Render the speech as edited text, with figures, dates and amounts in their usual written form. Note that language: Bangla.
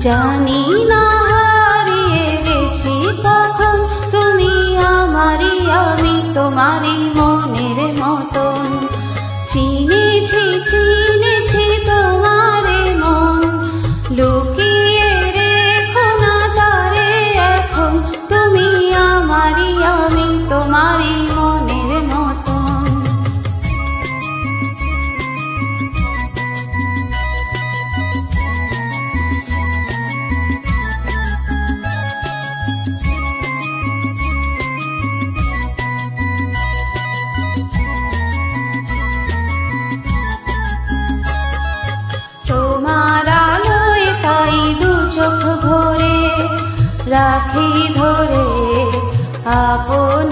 জানি না হারিয়ে গেছি কখন, তুমি আমারই আমি তোমারই মনের মতন। চিনেছি চিনেছি তোমারে মন, লুকিয়ে রেখো না তারে এখন, তুমি আমারই আমি তোমারই মনের মতন। তোমার আলোয় তাই দু চোখ ভরে রাখি ধরে আপন